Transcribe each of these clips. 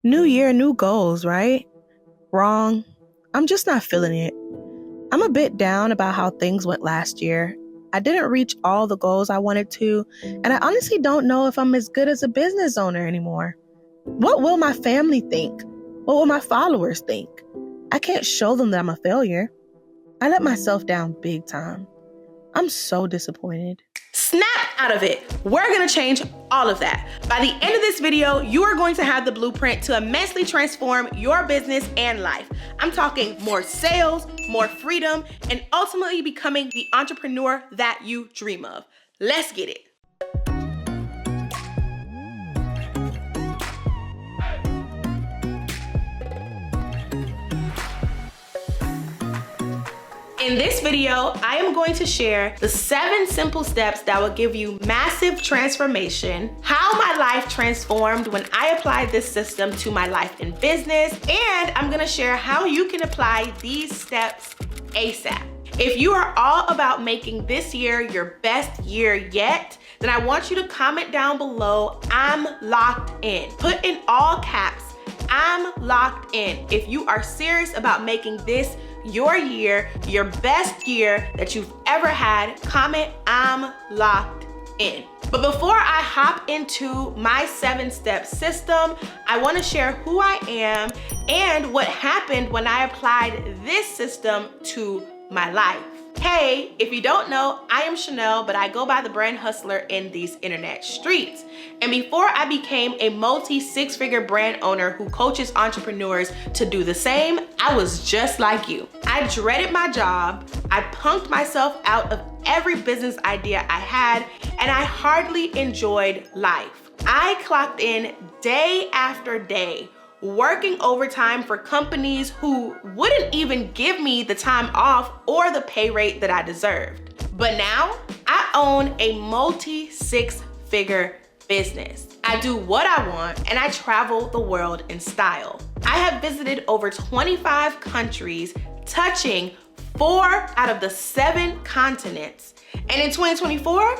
New year, new goals, right? Wrong. I'm just not feeling it. I'm a bit down about how things went last year. I didn't reach all the goals I wanted to, and I honestly don't know if I'm as good as a business owner anymore. What will my family think? What will my followers think? I can't show them that I'm a failure. I let myself down big time. I'm so disappointed. Snap out of it. We're gonna change all of that. By the end of this video, you are going to have the blueprint to immensely transform your business and life. I'm talking more sales, more freedom, and ultimately becoming the entrepreneur that you dream of. Let's get it. In this video, I am going to share the 7 simple steps that will give you massive transformation, how my life transformed when I applied this system to my life and business, and I'm gonna share how you can apply these steps ASAP. If you are all about making this year your best year yet, then I want you to comment down below, I'm locked in. Put in all caps, I'm locked in. If you are serious about making this your year, your best year that you've ever had, comment I'm locked in. But before I hop into my 7-step system, I want to share who I am and what happened when I applied this system to my life. Hey, if you don't know, I am Chanel, but I go by the brand hustler in these internet streets. And before I became a multi-6-figure brand owner who coaches entrepreneurs to do the same, I was just like you. I dreaded my job, I punked myself out of every business idea I had, and I hardly enjoyed life. I clocked in day after day, working overtime for companies who wouldn't even give me the time off or the pay rate that I deserved. But now, I own a multi-6-figure business. I do what I want and I travel the world in style. I have visited over 25 countries, touching 4 out of the 7 continents. And in 2024,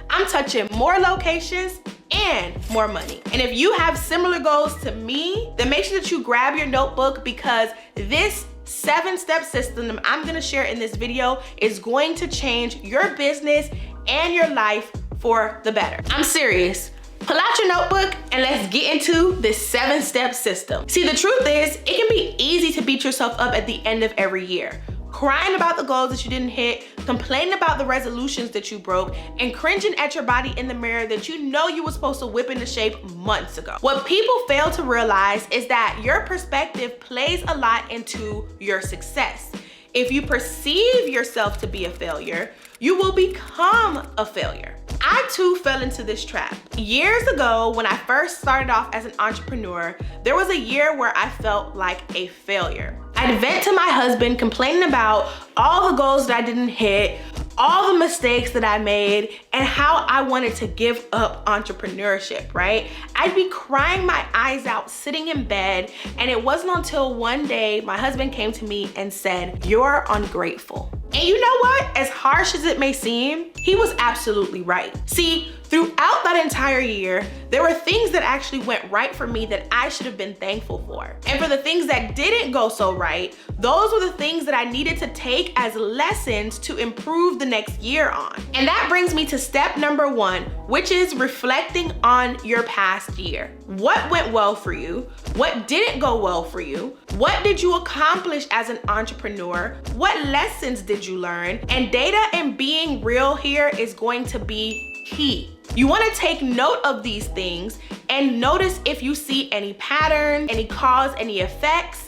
I'm touching more locations and more money. And if you have similar goals to me, then make sure that you grab your notebook, because this 7-step system I'm gonna share in this video is going to change your business and your life for the better. I'm serious. Pull out your notebook and let's get into this 7-step system. See, the truth is, it can be easy to beat yourself up at the end of every year, crying about the goals that you didn't hit, complaining about the resolutions that you broke, and cringing at your body in the mirror that you know you were supposed to whip into shape months ago. What people fail to realize is that your perspective plays a lot into your success. If you perceive yourself to be a failure, you will become a failure. I too fell into this trap. Years ago, when I first started off as an entrepreneur, there was a year where I felt like a failure. I'd vent to my husband complaining about all the goals that I didn't hit, all the mistakes that I made, and how I wanted to give up entrepreneurship, right? I'd be crying my eyes out sitting in bed, and it wasn't until one day my husband came to me and said, "You're ungrateful." And you know what? As harsh as it may seem, he was absolutely right. See, throughout that entire year, there were things that actually went right for me that I should have been thankful for. And for the things that didn't go so right, those were the things that I needed to take as lessons to improve the next year on. And that brings me to step number 1, which is reflecting on your past year. What went well for you? What didn't go well for you? What did you accomplish as an entrepreneur? What lessons did you learn? And data and being real here is going to be key. You want to take note of these things and notice if you see any patterns, any cause, any effects.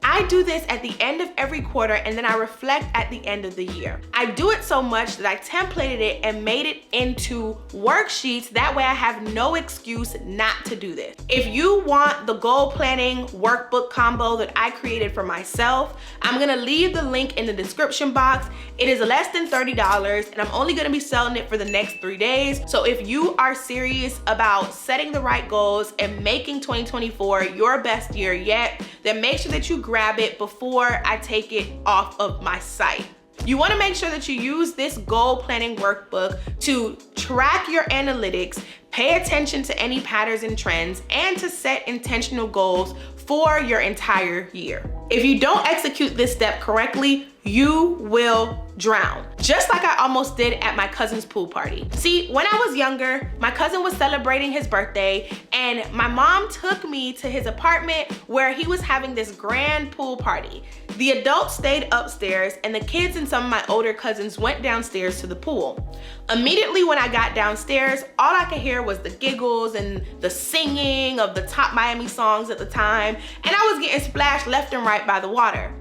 I do this at the end of every quarter, and then I reflect at the end of the year. I do it so much that I templated it and made it into worksheets. That way I have no excuse not to do this. If you want the goal planning workbook combo that I created for myself, I'm gonna leave the link in the description box. It is less than $30, and I'm only gonna be selling it for the next 3 days. So if you are serious about setting the right goals and making 2024 your best year yet, then make sure that you grab it before I take it off of my site. You want to make sure that you use this goal planning workbook to track your analytics, pay attention to any patterns and trends, and to set intentional goals for your entire year. If you don't execute this step correctly, you will drown. Just like I almost did at my cousin's pool party. See, when I was younger, my cousin was celebrating his birthday and my mom took me to his apartment where he was having this grand pool party. The adults stayed upstairs and the kids and some of my older cousins went downstairs to the pool. Immediately when I got downstairs, all I could hear was the giggles and the singing of the top Miami songs at the time, and I was getting splashed left and right by the water.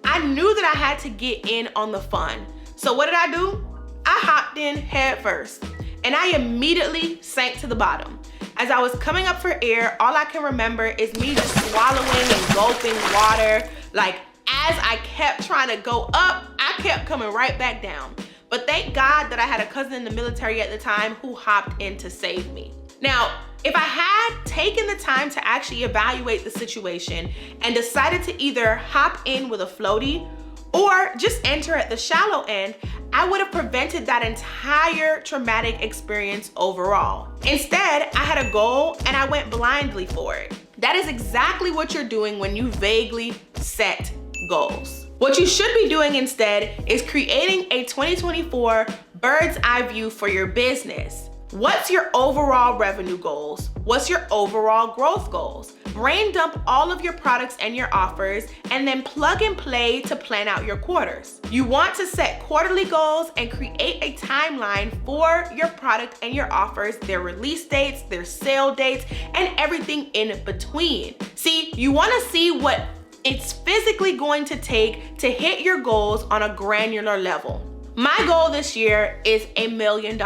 I knew that I had to get in on the fun. So what did I do? I hopped in head first and I immediately sank to the bottom. As I was coming up for air, all I can remember is me just swallowing and gulping water. Like, as I kept trying to go up, I kept coming right back down. But thank God that I had a cousin in the military at the time who hopped in to save me. Now, if I had taken the time to actually evaluate the situation and decided to either hop in with a floaty or just enter at the shallow end, I would have prevented that entire traumatic experience overall. Instead, I had a goal and I went blindly for it. That is exactly what you're doing when you vaguely set goals. What you should be doing instead is creating a 2024 bird's eye view for your business. What's your overall revenue goals? What's your overall growth goals? Brain dump all of your products and your offers and then plug and play to plan out your quarters. You want to set quarterly goals and create a timeline for your product and your offers, their release dates, their sale dates, and everything in between. See, you want to see what it's physically going to take to hit your goals on a granular level. My goal this year is $1 million.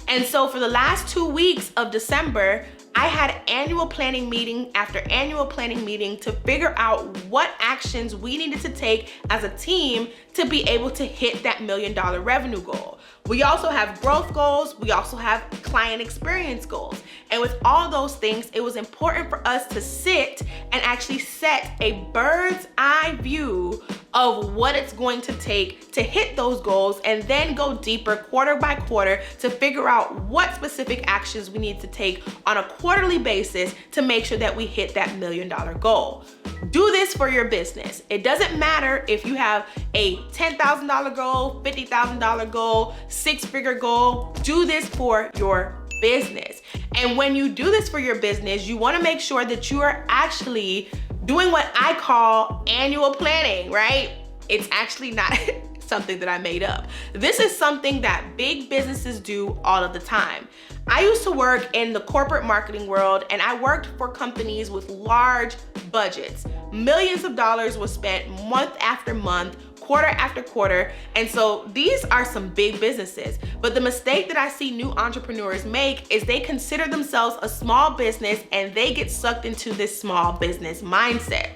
And so for the last 2 weeks of December, I had annual planning meeting after annual planning meeting to figure out what actions we needed to take as a team to be able to hit that $1 million revenue goal. We also have growth goals. We also have client experience goals. And with all those things, it was important for us to sit and actually set a bird's eye view of what it's going to take to hit those goals and then go deeper quarter by quarter to figure out what specific actions we need to take on a quarterly basis to make sure that we hit that $1 million goal. Do this for your business. It doesn't matter if you have a $10,000 goal, $50,000 goal, six-figure goal. Do this for your business. And when you do this for your business, you want to make sure that you are actually doing what I call annual planning, right? It's actually not something that I made up. This is something that big businesses do all of the time. I used to work in the corporate marketing world and I worked for companies with large budgets. Millions of dollars was spent month after month, quarter after quarter. And so these are some big businesses. But the mistake that I see new entrepreneurs make is they consider themselves a small business and they get sucked into this small business mindset.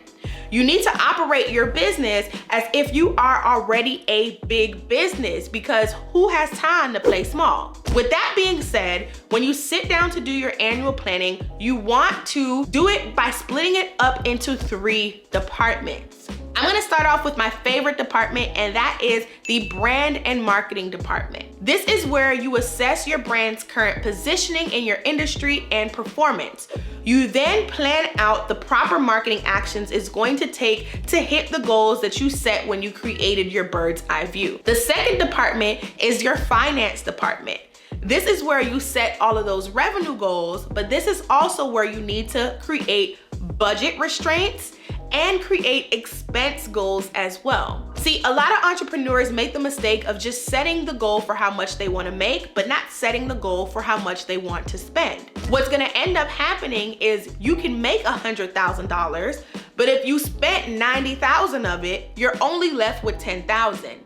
You need to operate your business as if you are already a big business, because who has time to play small? With that being said, when you sit down to do your annual planning, you want to do it by splitting it up into 3 departments. I'm gonna start off with my favorite department, and that is the brand and marketing department. This is where you assess your brand's current positioning in your industry and performance. You then plan out the proper marketing actions it's going to take to hit the goals that you set when you created your bird's eye view. The second department is your finance department. This is where you set all of those revenue goals, but this is also where you need to create budget restraints and create expense goals as well. See, a lot of entrepreneurs make the mistake of just setting the goal for how much they want to make, but not setting the goal for how much they want to spend. What's gonna end up happening is you can make $100,000, but if you spent $90,000 of it, you're only left with $10,000.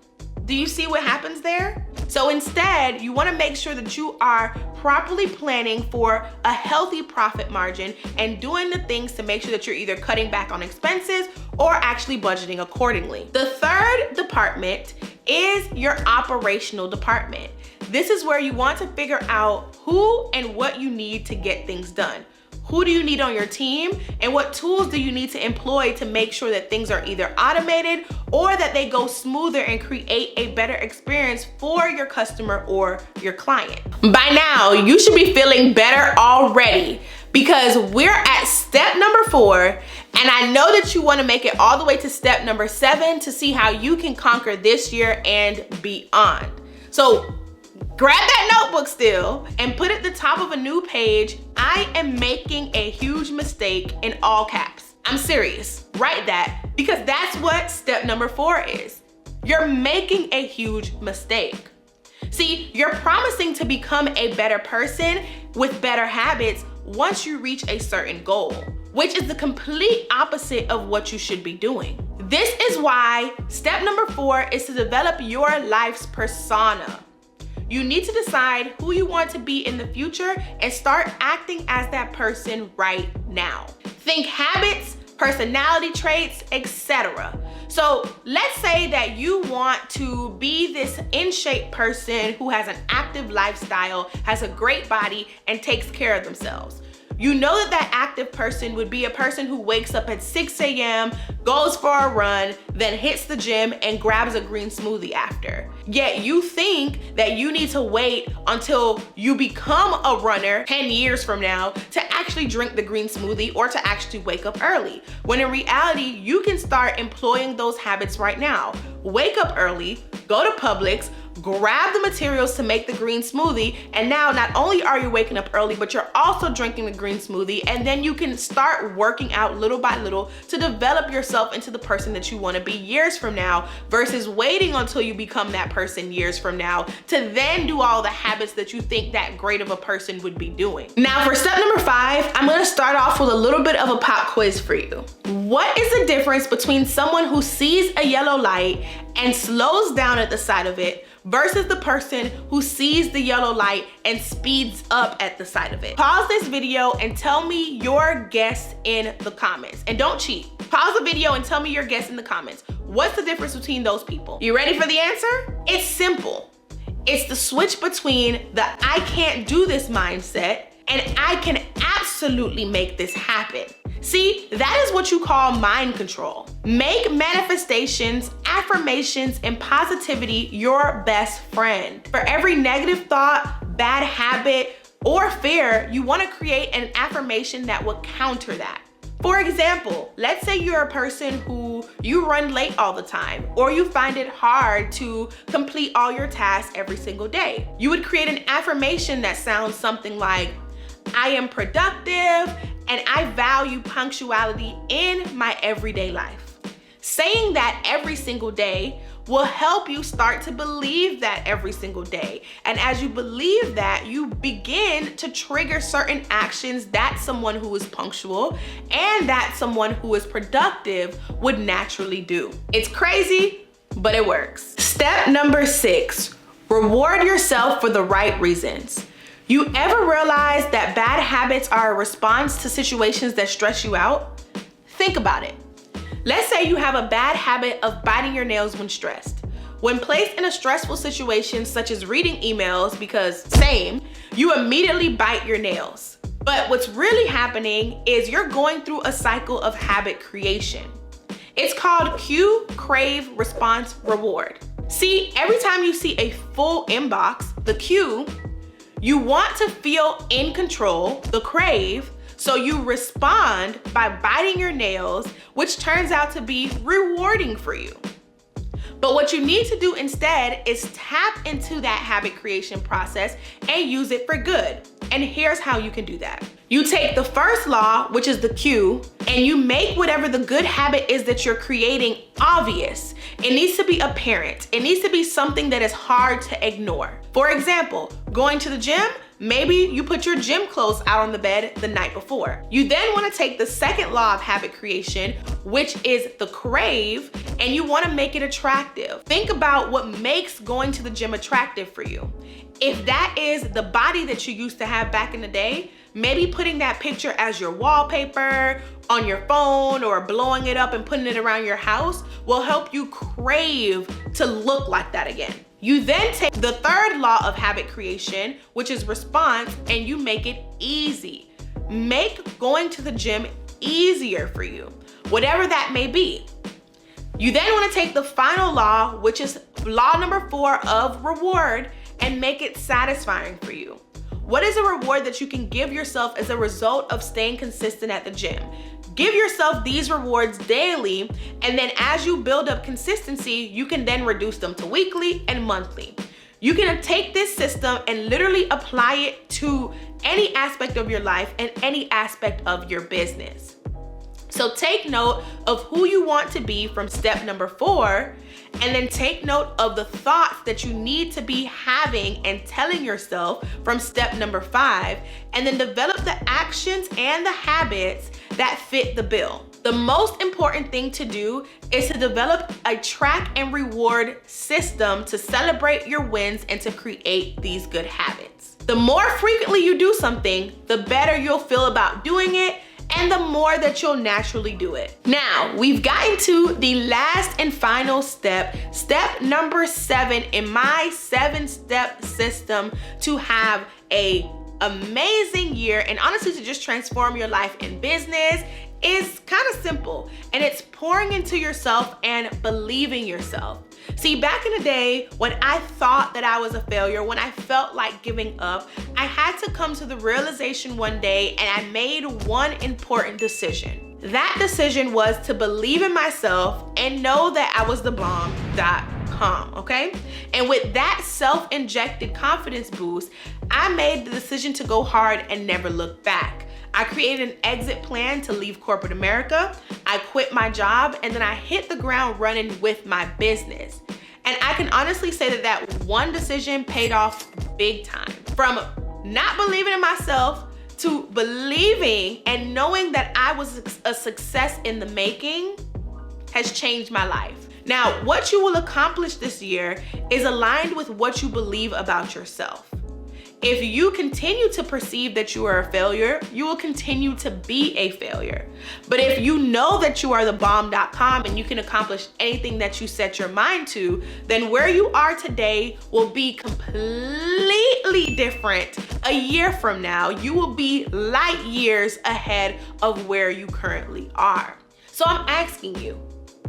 Do you see what happens there? So instead, you want to make sure that you are properly planning for a healthy profit margin and doing the things to make sure that you're either cutting back on expenses or actually budgeting accordingly. The third department is your operational department. This is where you want to figure out who and what you need to get things done. Who do you need on your team? And what tools do you need to employ to make sure that things are either automated or that they go smoother and create a better experience for your customer or your client? By now, you should be feeling better already because we're at step number 4, and I know that you want to make it all the way to step number 7 to see how you can conquer this year and beyond. So grab that notebook still and put at the top of a new page, I am making a huge mistake in all caps. I'm serious, write that, because that's what step number 4 is. You're making a huge mistake. See, you're promising to become a better person with better habits once you reach a certain goal, which is the complete opposite of what you should be doing. This is why step number 4 is to develop your life's persona. You need to decide who you want to be in the future and start acting as that person right now. Think habits, personality traits, etc. So let's say that you want to be this in shape person who has an active lifestyle, has a great body, and takes care of themselves. You know that active person would be a person who wakes up at 6 a.m., goes for a run, then hits the gym and grabs a green smoothie after. Yet you think that you need to wait until you become a runner 10 years from now to actually drink the green smoothie or to actually wake up early. When in reality, you can start employing those habits right now. Wake up early, go to Publix, grab the materials to make the green smoothie, and now not only are you waking up early, but you're also drinking the green smoothie, and then you can start working out little by little to develop yourself into the person that you want to be years from now, versus waiting until you become that person years from now to then do all the habits that you think that great of a person would be doing. Now for step number 5, I'm going to start off with a little bit of a pop quiz for you. What is the difference between someone who sees a yellow light and slows down at the sight of it versus the person who sees the yellow light and speeds up at the sight of it? Pause this video and tell me your guess in the comments. And don't cheat. Pause the video and tell me your guess in the comments. What's the difference between those people? You ready for the answer? It's simple. It's the switch between the I can't do this mindset and I can absolutely make this happen. See, that is what you call mind control. Make manifestations, affirmations, and positivity your best friend. For every negative thought, bad habit, or fear, you want to create an affirmation that will counter that. For example, let's say you're a person who you run late all the time, or you find it hard to complete all your tasks every single day. You would create an affirmation that sounds something like, I am productive and I value punctuality in my everyday life. Saying that every single day will help you start to believe that every single day. And as you believe that, you begin to trigger certain actions that someone who is punctual and that someone who is productive would naturally do. It's crazy, but it works. Step number 6, reward yourself for the right reasons. You ever realize that bad habits are a response to situations that stress you out? Think about it. Let's say you have a bad habit of biting your nails when stressed. When placed in a stressful situation such as reading emails, because same, you immediately bite your nails. But what's really happening is you're going through a cycle of habit creation. It's called cue, crave, response, reward. See, every time you see a full inbox, the cue, you want to feel in control, the crave, so you respond by biting your nails, which turns out to be rewarding for you. But what you need to do instead is tap into that habit creation process and use it for good. And here's how you can do that. You take the first law, which is the cue, and you make whatever the good habit is that you're creating obvious. It needs to be apparent. It needs to be something that is hard to ignore. For example, going to the gym, maybe you put your gym clothes out on the bed the night before. You then want to take the second law of habit creation, which is the crave, and you want to make it attractive. Think about what makes going to the gym attractive for you. If that is the body that you used to have back in the day, maybe putting that picture as your wallpaper on your phone or blowing it up and putting it around your house will help you crave to look like that again. You then take the third law of habit creation, which is response, and you make it easy. make going to the gym easier for you, whatever that may be. You then want to take the final law, which is law number 4 of reward, and make it satisfying for you. What is a reward that you can give yourself as a result of staying consistent at the gym? Give yourself these rewards daily, and then as you build up consistency, you can then reduce them to weekly and monthly. You can take this system and literally apply it to any aspect of your life and any aspect of your business. So take note of who you want to be from step number 4, and then take note of the thoughts that you need to be having and telling yourself from step number 5, and then develop the actions and the habits that fit the bill. The most important thing to do is to develop a track and reward system to celebrate your wins and to create these good habits. The more frequently you do something, the better you'll feel about doing it, and the more that you'll naturally do it. Now, we've gotten to the last and final step, step number 7 in my 7-step system to have a amazing year, and honestly to just transform your life and business is kind of simple, and it's pouring into yourself and believing yourself. See, back in the day when I thought that I was a failure, when I felt like giving up, I had to come to the realization one day, and I made one important decision. That decision was to believe in myself and know that I was the bomb.com, okay? And with that self-injected confidence boost, I made the decision to go hard and never look back. I created an exit plan to leave corporate America. I quit my job, and then I hit the ground running with my business. And I can honestly say that that one decision paid off big time. From not believing in myself to believing and knowing that I was a success in the making has changed my life. Now, what you will accomplish this year is aligned with what you believe about yourself. If you continue to perceive that you are a failure, you will continue to be a failure. But if you know that you are the bomb.com and you can accomplish anything that you set your mind to, then where you are today will be completely different a year from now. You will be light years ahead of where you currently are. So I'm asking you,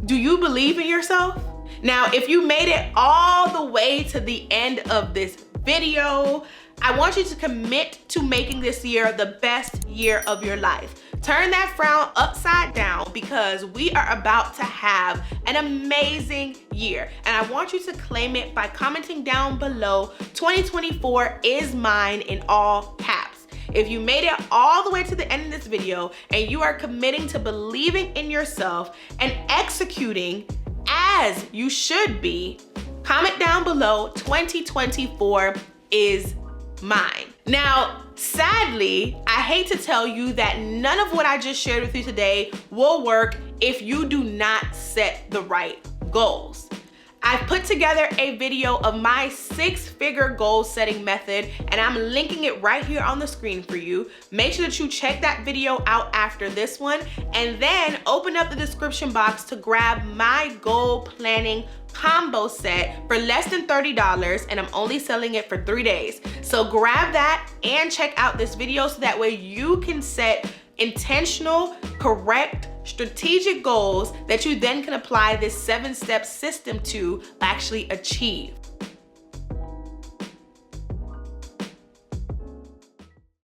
do you believe in yourself? Now, if you made it all the way to the end of this video, I want you to commit to making this year the best year of your life. Turn that frown upside down, because we are about to have an amazing year. And I want you to claim it by commenting down below, 2024 is mine, in all caps. If you made it all the way to the end of this video and you are committing to believing in yourself and executing as you should be, comment down below, 2024 is mine. Now, sadly, I hate to tell you that none of what I just shared with you today will work if you do not set the right goals. I've put together a video of my 6-figure goal setting method, and I'm linking it right here on the screen for you. Make sure that you check that video out after this one, and then open up the description box to grab my goal planning combo set for less than $30, and I'm only selling it for 3 days. So grab that and check out this video so that way you can set intentional, correct, strategic goals that you then can apply this 7-step system to actually achieve.